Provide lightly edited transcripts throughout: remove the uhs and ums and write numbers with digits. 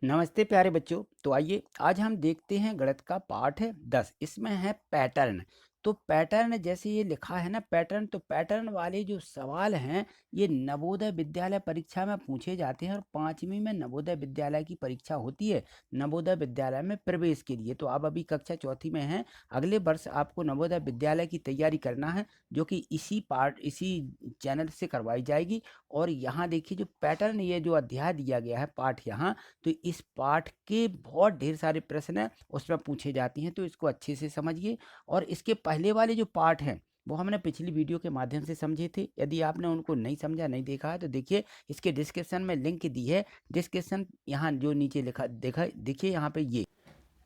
नमस्ते प्यारे बच्चों। तो आइए आज हम देखते हैं गणित का पाठ है 10। इसमें है पैटर्न। तो पैटर्न जैसे ये लिखा है ना पैटर्न, तो पैटर्न वाले जो सवाल हैं ये नवोदय विद्यालय परीक्षा में पूछे जाते हैं और 5वीं में नवोदय विद्यालय की परीक्षा होती है नवोदय विद्यालय में प्रवेश के लिए। तो आप अभी कक्षा चौथी में हैं, अगले वर्ष आपको नवोदय विद्यालय की तैयारी करना है जो कि इसी चैनल से करवाई जाएगी। और यहाँ देखिए जो पैटर्न, ये जो अध्याय दिया गया है पाठ यहाँ, तो इस पाठ के बहुत ढेर सारे प्रश्न हैं उसमें पूछे जाती हैं, तो इसको अच्छे से समझिए। और इसके पहले वाले जो पाठ हैं वो हमने पिछली वीडियो के माध्यम से समझे थे। यदि आपने उनको नहीं समझा, नहीं देखा है, तो देखिए इसके डिस्क्रिप्शन में लिंक दी है। डिस्क्रिप्शन यहाँ जो नीचे लिखा देखा देखिए, यहाँ पे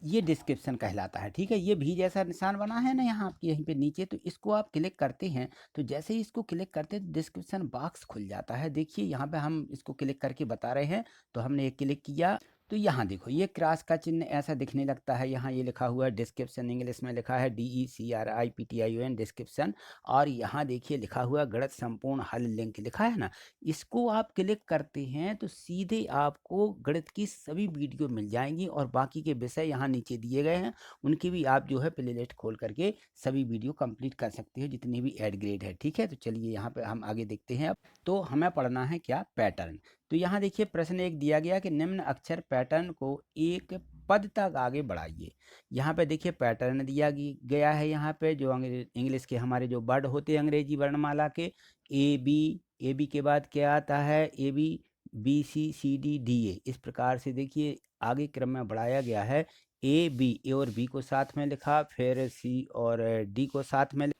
ये डिस्क्रिप्शन कहलाता है। ठीक है, ये भी जैसा निशान बना है ना यहाँ आपके यहीं पे नीचे, तो इसको आप क्लिक करते हैं। तो जैसे ही इसको क्लिक करते हैं डिस्क्रिप्शन बॉक्स खुल जाता है। देखिए यहाँ पे हम इसको क्लिक करके बता रहे हैं। तो हमने ये क्लिक किया तो यहाँ देखो ये क्रॉस का चिन्ह ऐसा दिखने लगता है। यहाँ ये लिखा हुआ है डिस्क्रिप्शन, इंग्लिश में लिखा है DECRIPTION डिस्क्रिप्शन। और यहाँ देखिए लिखा हुआ है गणित संपूर्ण हल लिंक लिखा है ना। इसको आप क्लिक करते हैं तो सीधे आपको गणित की सभी वीडियो मिल जाएंगी और बाकी के विषय यहाँ नीचे दिए गए हैं, उनकी भी आप जो है प्ले लिस्ट खोल करके सभी वीडियो कंप्लीट कर सकते हो जितनी भी एड ग्रेड है। ठीक है, तो चलिए यहाँ पे हम आगे देखते हैं। अब तो हमें पढ़ना है क्या, पैटर्न। तो यहाँ देखिए प्रश्न एक दिया गया कि निम्न अक्षर पैटर्न को एक पद तक आगे बढ़ाइए। यहाँ पे देखिए पैटर्न दिया गया है। यहाँ पे जो इंग्लिश के हमारे जो वर्ड होते हैं अंग्रेजी वर्णमाला के, ए बी के बाद क्या आता है, ABCD DA। इस प्रकार से देखिए आगे क्रम में बढ़ाया गया है। ए और बी को साथ में लिखा, फिर सी और डी को साथ में।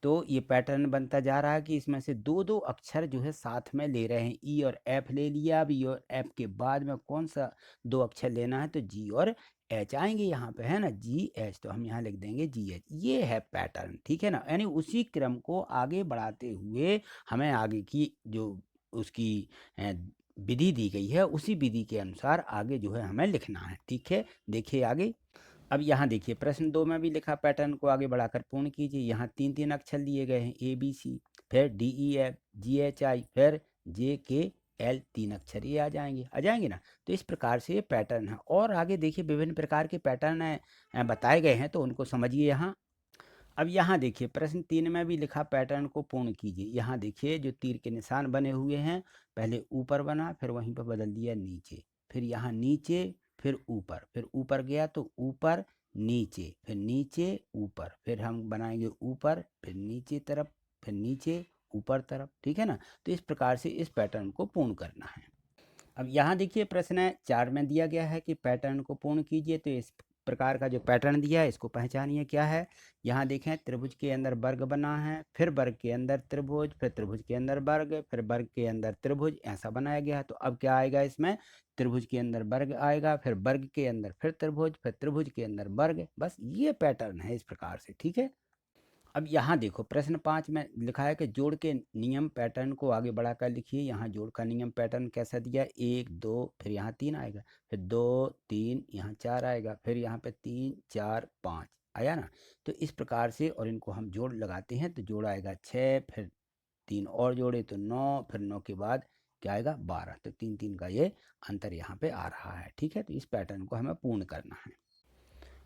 तो ये पैटर्न बनता जा रहा है कि इसमें से दो दो अक्षर जो है साथ में ले रहे हैं। ई और एफ ले लिया। अब ई और एफ के बाद में कौन सा दो अक्षर लेना है, तो जी और एच आएंगे। यहाँ पे है ना GH, तो हम यहाँ लिख देंगे GH। ये है पैटर्न। ठीक है ना, यानी उसी क्रम को आगे बढ़ाते हुए हमें आगे की जो उसकी अ, विधि दी गई है उसी विधि के अनुसार आगे जो है हमें लिखना है। ठीक है, देखिए आगे। अब यहाँ देखिए प्रश्न 2 में भी लिखा पैटर्न को आगे बढ़ाकर पूर्ण कीजिए। यहाँ 3 अक्षर दिए गए हैं ABC, फिर DEF GHI, फिर JKL। 3 अक्षर ये आ जाएंगे ना। तो इस प्रकार से ये पैटर्न है। और आगे देखिए विभिन्न प्रकार के पैटर्न बताए गए हैं, तो उनको समझिए यहाँ। अब यहाँ देखिए प्रश्न 3 में भी लिखा पैटर्न को पूर्ण कीजिए। यहाँ देखिए जो तीर के निशान बने हुए हैं, पहले ऊपर बना, फिर वहीं पर बदल दिया नीचे, फिर यहाँ नीचे, फिर ऊपर गया तो ऊपर नीचे, फिर नीचे ऊपर, फिर हम बनाएंगे ऊपर, फिर नीचे तरफ, फिर नीचे ऊपर तरफ। ठीक है ना, तो इस प्रकार से इस पैटर्न को पूर्ण करना है। अब यहाँ देखिए प्रश्न 4 में दिया गया है कि पैटर्न को पूर्ण कीजिए। तो इस प्रकार का जो पैटर्न दिया है इसको पहचानिए क्या है। यहाँ देखें त्रिभुज के अंदर वर्ग बना है, फिर वर्ग के अंदर त्रिभुज, फिर त्रिभुज के अंदर वर्ग, फिर वर्ग के अंदर त्रिभुज, ऐसा बनाया गया है। तो अब क्या आएगा इसमें, त्रिभुज के अंदर वर्ग आएगा, फिर वर्ग के अंदर फिर त्रिभुज, फिर त्रिभुज के अंदर वर्ग। बस ये पैटर्न है इस प्रकार से। ठीक है, अब यहाँ देखो प्रश्न 5 में लिखा है कि जोड़ के नियम पैटर्न को आगे बढ़ाकर लिखिए। यहाँ जोड़ का नियम पैटर्न कैसा दिया, 1 2, फिर यहाँ 3 आएगा, फिर 2 3, यहाँ 4 आएगा, फिर यहाँ पे 3 4 5 आया ना। तो इस प्रकार से और इनको हम जोड़ लगाते हैं तो जोड़ आएगा 6, फिर 3 और जोड़े तो 9, फिर 9 के बाद क्या आएगा 12। तो 3 3 का ये अंतर यहाँ पे आ रहा है। ठीक है, तो इस पैटर्न को हमें पूर्ण करना है।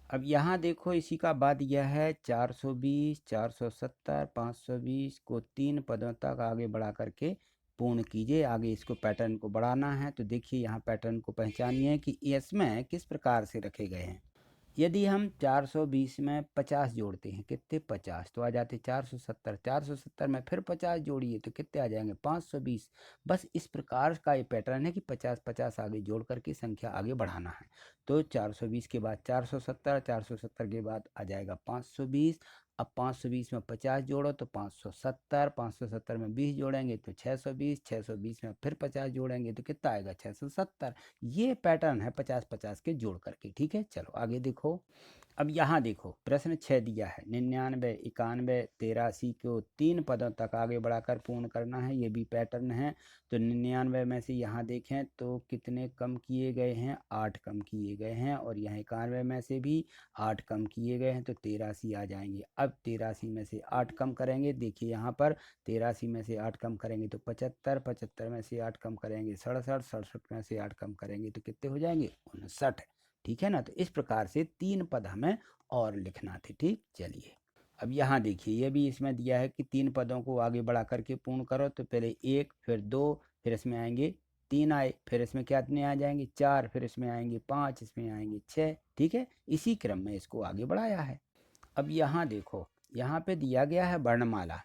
अब यहाँ देखो इसी का बाद यह है 420 470 520 को 3 पदों तक आगे बढ़ा करके पूर्ण कीजिए। आगे इसको पैटर्न को बढ़ाना है। तो देखिए यहाँ पैटर्न को पहचानिए कि इसमें किस प्रकार से रखे गए हैं। यदि हम 420 में 50 जोड़ते हैं, कितने 50, तो आ जाते 470। 470 में फिर 50 जोड़िए तो कितने आ जाएंगे 520। बस इस प्रकार का ये पैटर्न है कि 50 50 आगे जोड़ करके संख्या आगे बढ़ाना है। तो 420 के बाद 470, 470 के बाद आ जाएगा 520। अब 520 में 50 जोड़ो तो 570, 570 में 20 जोड़ेंगे तो 620, 620 में फिर 50 जोड़ेंगे तो कितना आएगा 670। ये पैटर्न है 50 50 के जोड़ करके। ठीक है, चलो आगे देखो। अब यहाँ देखो प्रश्न 6 दिया है 99 91 83 को 3 पदों तक आगे बढ़ाकर पूर्ण करना है। ये भी पैटर्न है। तो 99 में से यहाँ देखें तो कितने कम किए गए हैं, 8 कम किए गए हैं। और यहाँ 91 में से भी 8 कम किए गए हैं तो 83 आ जाएंगे। अब 83 में से 8 कम करेंगे, देखिए यहाँ पर 83 में से 8 कम करेंगे तो 75, 75 में से 8 कम करेंगे 67, 67 में से 8 कम करेंगे तो कितने हो जाएंगे 59। ठीक है ना। तो इस प्रकार से 3 पद हमें और लिखना थे। ठीक, चलिए अब यहाँ देखिए ये भी इसमें दिया है कि 3 पदों को आगे बढ़ा करके पूर्ण करो। तो पहले 1, फिर 2, फिर इसमें आएंगे 3 आए, फिर इसमें कितने आ जाएंगे 4, फिर इसमें आएंगे 5, इसमें आएंगे 6। ठीक है, इसी क्रम में इसको आगे बढ़ाया है। अब यहाँ देखो, यहाँ पे दिया गया है वर्णमाला।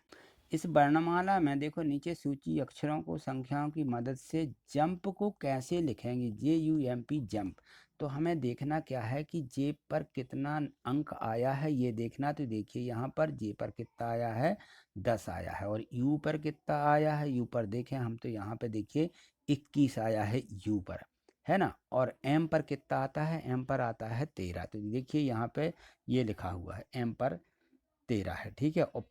इस वर्णमाला में देखो नीचे सूची अक्षरों को संख्याओं की मदद से जंप को कैसे लिखेंगे, JUMP जंप। तो हमें देखना क्या है कि जे पर कितना अंक आया है ये देखना। तो देखिए यहाँ पर जे पर कितना आया है 10 आया है, और यू पर कितना आया है, यू पर देखें हम तो यहाँ पे देखिए 21 आया है यू पर, है ना। और एम पर कितना आता है, एम पर आता है 13। तो देखिए यहाँ पे ये लिखा हुआ है एम पर 13 है। ठीक है, और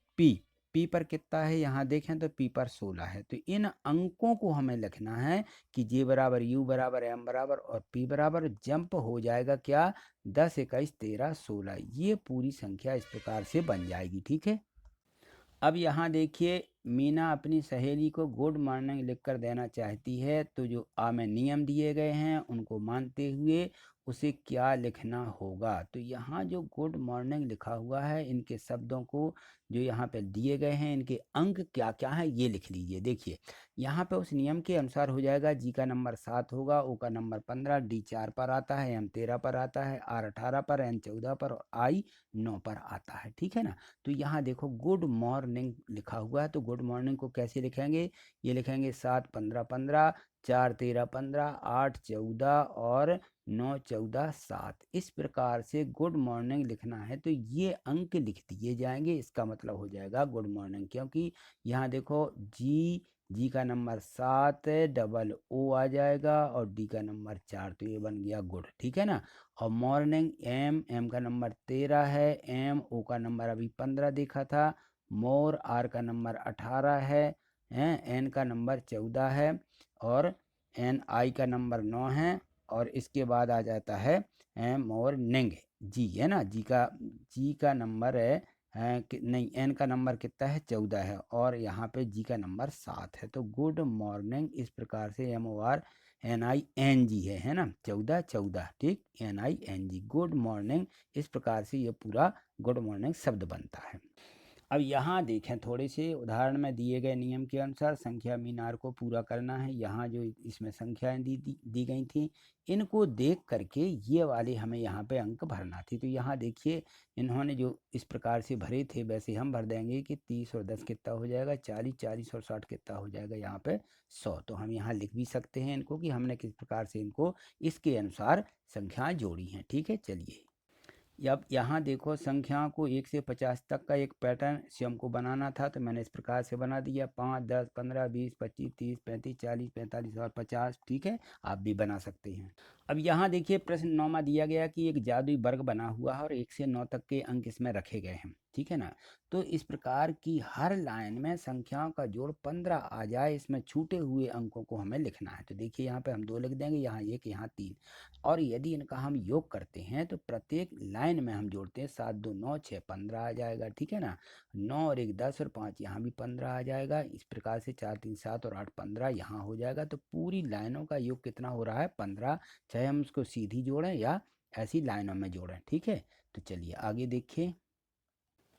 पी पर कितना है यहाँ देखें तो पी पर 16 है। तो इन अंकों को हमें लिखना है कि जे बराबर यू बराबर एम बराबर और पी बराबर जंप हो जाएगा क्या 10, 21, 13, 16। ये पूरी संख्या इस प्रकार से बन जाएगी। ठीक है, अब यहाँ देखिए मीना अपनी सहेली को गुड मॉर्निंग लिखकर देना चाहती है। तो जो में नियम दिए गए हैं उनको मानते हुए उसे क्या लिखना होगा। तो यहाँ जो गुड मॉर्निंग लिखा हुआ है इनके शब्दों को जो यहाँ पे दिए गए हैं इनके अंक क्या क्या है ये लिख लीजिए। देखिए यहाँ पे उस नियम के अनुसार हो जाएगा। जी का नंबर 7 होगा, ओ का नंबर 15, डी 4 पर आता है, एम 13 पर आता है, आर 18 पर, एन 14 पर और आई 9 पर आता है। ठीक है ना। तो यहाँ देखो गुड मॉर्निंग लिखा हुआ है, तो गुड मॉर्निंग को कैसे लिखेंगे, ये लिखेंगे 7, 15, 15, 4, 13, 15, 8, 14 और 9, 14, 7। इस प्रकार से गुड मॉर्निंग लिखना है तो ये अंक लिख दिए जाएंगे। इसका मतलब हो जाएगा गुड मॉर्निंग, क्योंकि यहाँ देखो जी का नंबर 7 है, डबल ओ आ जाएगा और डी का नंबर 4, तो ये बन गया गुड। ठीक है ना। और मॉर्निंग एम का नंबर 13 है, ओ का नंबर अभी 15 देखा था, मोर आर का नंबर 18 है, एन का नंबर 14 है और एन आई का नंबर 9 है, और इसके बाद आ जाता है मॉर्निंग जी, है ना। जी का नंबर है नहीं, एन का नंबर कितना है 14 है, और यहाँ पे जी का नंबर 7 है। तो गुड मॉर्निंग इस प्रकार से MORNING है ना, 14 14। ठीक, NING गुड मॉर्निंग। इस प्रकार से ये पूरा गुड मॉर्निंग शब्द बनता है। अब यहाँ देखें थोड़े से उदाहरण में दिए गए नियम के अनुसार संख्या मीनार को पूरा करना है। यहाँ जो इसमें संख्याएं दी गई थी इनको देख करके ये वाले हमें यहाँ पे अंक भरना थी। तो यहाँ देखिए इन्होंने जो इस प्रकार से भरे थे वैसे हम भर देंगे कि 30 और 10 कितना हो जाएगा 40, 40 और 60 कितना हो जाएगा यहाँ पे 100। तो हम यहाँ लिख भी सकते हैं इनको कि हमने किस प्रकार से इनको इसके अनुसार संख्याएं जोड़ी हैं। ठीक है, चलिए अब यहाँ देखो संख्याओं को 1 से 50 तक का एक पैटर्न से हमको बनाना था। तो मैंने इस प्रकार से बना दिया 5, 10, 15, 20, 25, 30, 35, 40, 45 और 50। ठीक है, आप भी बना सकते हैं। अब यहाँ देखिए प्रश्न 9 दिया गया कि एक जादुई वर्ग बना हुआ है और 1 से 9 तक के अंक इसमें रखे गए हैं। ठीक है ना। तो इस प्रकार की हर लाइन में संख्याओं का जोड़ 15 आ जाए, इसमें छूटे हुए अंकों को हमें लिखना है। तो देखिए यहाँ पे हम 2 लिख देंगे, यहाँ 1, यहाँ 3। और यदि इनका हम योग करते हैं तो प्रत्येक लाइन में हम जोड़ते हैं 7, 2, 9, 6, 15 आ जाएगा। ठीक है ना। 9 और 1, 10 और 5 यहाँ भी 15 आ जाएगा। इस प्रकार से 4, 3, 7 और 8, 15 यहाँ हो जाएगा। तो पूरी लाइनों का योग कितना हो रहा है 15, चाहे हम उसको सीधी जोड़ें या ऐसी लाइनों में जोड़ें। ठीक है, तो चलिए आगे देखिए।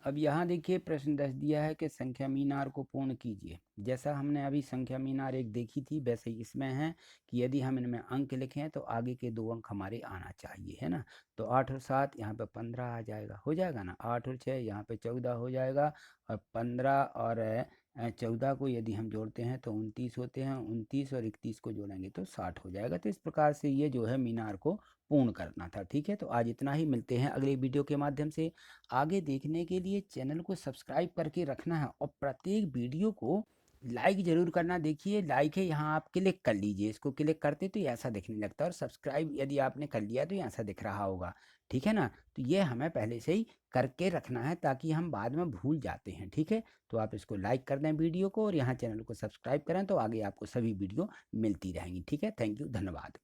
अब यहाँ देखिए प्रश्न 10 दिया है कि संख्या मीनार को पूर्ण कीजिए। जैसा हमने अभी संख्या मीनार एक देखी थी वैसे ही इसमें है कि यदि हम इनमें अंक लिखें तो आगे के 2 अंक हमारे आना चाहिए, है ना। तो 8 और 7 यहाँ पे 15 आ जाएगा, हो जाएगा ना। 8 और 6 यहाँ पे 14 हो जाएगा, और 15 और 14 को यदि हम जोड़ते हैं तो 29 होते हैं, 29 और 31 को जोड़ेंगे तो 60 हो जाएगा। तो इस प्रकार से ये जो है मीनार को पूर्ण करना था। ठीक है, तो आज इतना ही, मिलते हैं अगले वीडियो के माध्यम से। आगे देखने के लिए चैनल को सब्सक्राइब करके रखना है और प्रत्येक वीडियो को लाइक जरूर करना। देखिए लाइक है यहाँ, आप क्लिक कर लीजिए, इसको क्लिक करते तो ये ऐसा दिखने लगता है, और सब्सक्राइब यदि आपने कर लिया तो ये ऐसा दिख रहा होगा। ठीक है ना। तो ये हमें पहले से ही करके रखना है ताकि हम बाद में भूल जाते हैं। ठीक है, तो आप इसको लाइक कर दें वीडियो को और यहाँ चैनल को सब्सक्राइब करें तो आगे आपको सभी वीडियो मिलती रहेंगी। ठीक है, थैंक यू, धन्यवाद।